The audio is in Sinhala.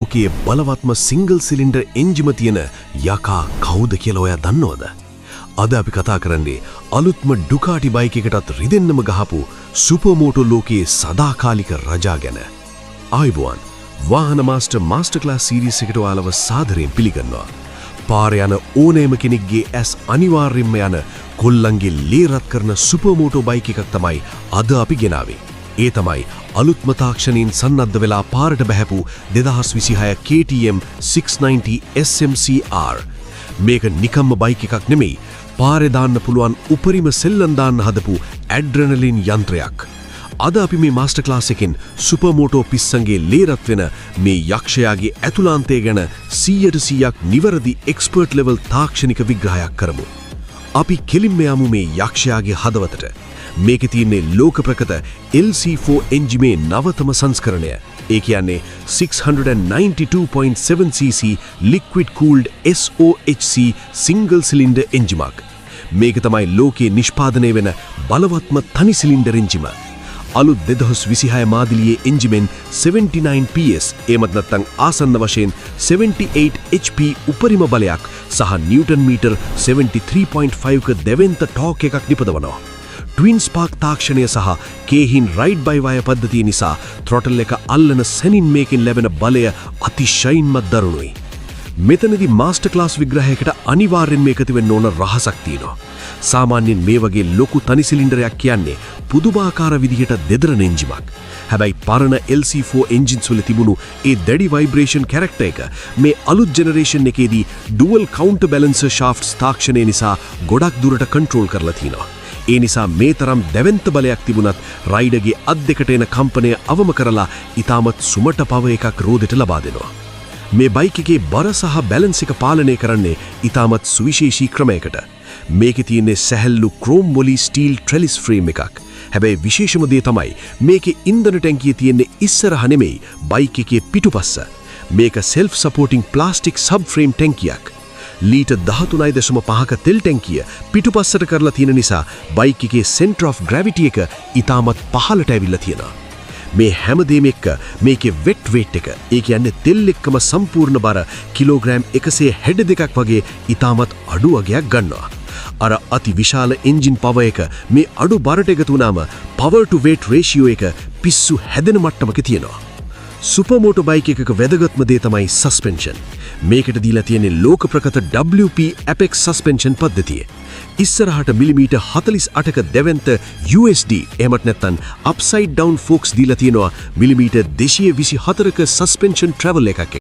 ලෝකයේ බලවත්ම සිංගල් සිලින්ඩර් එන්ජිම තියෙන යකා කවුද කියලා ඔයා දන්නවද? අද අපි කතා කරන්නේ අලුත්ම ඩුකාටි බයික් එකටත් රිදෙන්නම ගහපු සුපර්මෝටෝ ලෝකයේ සදාකාලික රජා ගැන. ආයුබෝවන් වාහන මාස්ටර් ක්ලාස් සීරීස් එකට ඔයාලව සාදරයෙන් පිළිගන්නවා. පාරේ යන ඕනෑම කෙනෙක්ගේ ඇස් අනිවාර්යෙන්ම යන කොල්ලන්ගේ ලේ රත් කරන සුපර්මෝටෝ බයික් එකක් තමයි අද අපි ගෙනාවේ. ඒ තමයි අලුත්ම තාක්ෂණයෙන් සන්නද්ධ වෙලා පාරට බැහැපු 2026 KTM 690 SMCR. මේක නිකම්ම බයික් එකක් නෙමෙයි, පාරේ දාන්න පුළුවන් උපරිම සෙල්ලම් දාන්න හදපු ඇඩ්‍රනලින් යන්ත්‍රයක්. අද අපි මේ මාස්ටර් ක්ලාස් එකෙන් සුපර්මෝටෝ පිස්සන්ගේ ලේ රත් වෙන මේ යක්ෂයාගේ ඇතුළාන්තය ගැන 100%ක් නිවැරදි එක්ස්පර්ට් ලෙවල් තාක්ෂණික විග්‍රහයක් කරමු. අපි කෙලින්ම යමු මේ යක්ෂයාගේ හදවතට. මේකේ තියෙන්නේ ලෝක ප්‍රකට LC4 එන්ජිමේ නවතම සංස්කරණය. ඒ කියන්නේ 692.7cc liquid cooled SOHC single cylinder එන්ජිමක්. මේක තමයි ලෝකයේ නිෂ්පාදනය වෙන බලවත්ම තනි සිලින්ඩර් එන්ජිම. අලුත් 2026 මාදිලියේ එන්ජිමෙන් 79 PS එමත් නැත්නම් ආසන්න වශයෙන් 78 HP උපරිම බලයක් සහ නිව්ටන් මීටර් 73.5ක දෙවෙන්ත ටෝක් එකක් නිපදවනවා. ට්වින් ස්පාක් තාක්ෂණය සහ කේහින් රයිඩ් බයි වයර් පද්ධතිය නිසා ත්‍රොටල් එක අල්ලන සැනින් මේකෙන් ලැබෙන බලය අතිශයින්ම දරුණුයි. මෙතනදී මාස්ටර් ක්ලාස් විග්‍රහයකට අනිවාර්යෙන්ම එකතු වෙන්න ඕන රහසක් තියෙනවා. සාමාන්‍යයෙන් මේ වගේ ලොකු තනි සිලින්ඩරයක් කියන්නේ පුදුමාකාර විදිහට දෙදරන එන්ජිමක්. හැබැයි පරණ LC4 එන්ජින්ස් වල තිබුණු ඒ දැඩි ভাইබ්‍රේෂන් කැරක්ටර් එක මේ අලුත් ජෙනරේෂන් එකේදී ඩුවල් කවුන්ටර් බැලන්සර් ෂාෆ්ට්ස් තාක්ෂණය නිසා ගොඩක් දුරට කන්ට්‍රෝල් කරලා තිනවා. ඒ නිසා මේ තරම් දැවැන්ත බලයක් තිබුණත් රයිඩර්ගේ අත් දෙකට එන කම්පනය අවම කරලා ඉතාමත් සුමට පව එකක් රෝදෙට ලබා දෙනවා. මේ බයික් එකේ බර සහ බැලන්ස් එක පාලනය කරන්නේ ඉතාමත් සුවිශේෂී ක්‍රමයකට. මේකේ තියෙන්නේ සැහැල්ලු ක්‍රෝම් මොලි ස්ටීල් ට්‍රෙලිස් ෆ්‍රේම් එකක්. හැබැයි විශේෂම දේ තමයි මේකේ ඉන්ධන ටැංකිය තියෙන්නේ ඉස්සරහ නෙමෙයි, බයික් එකේ පිටුපස්ස. මේක self supporting plastic sub frame ටැංකියක්. ලීටර් 13.5ක තෙල් ටැංකිය පිටුපස්සට කරලා තියෙන නිසා බයික් එකේ සෙන්ටර් ඔෆ් ග්‍රැවිටි එක ඉතාමත් පහළට ඇවිල්ලා තියෙනවා. මේ හැමදේම එක්ක මේකේ වෙට් වේට් එක, ඒ කියන්නේ තෙල් එක්කම සම්පූර්ණ බර කිලෝග්‍රෑම් 162ක් වගේ ඉතාමත් අඩු වගයක් ගන්නවා. අර අති විශාල එන්ජින් පවර් එක මේ අඩු බරට එකතු වුණාම පවර් ටු වේට් රේෂියෝ එක පිස්සු හැදෙන මට්ටමක තියෙනවා. සුපර්මෝටෝ බයික් එකක වැදගත්ම දේ තමයි සස්පෙන්ෂන්. මේකට දීලා තියෙන්නේ ලෝක ප්‍රකට WP Apex සස්පෙන්ෂන් පද්ධතිය. ඉස්සරහට මිලිමීටර් 48ක දෙවන්ත USD එහෙමත් නැත්නම් අප්සයිඩ් ඩවුන් ෆෝක්ස් දීලා තියෙනවා මිලිමීටර් 224ක සස්පෙන්ෂන් ට්‍රැවල් එකක්.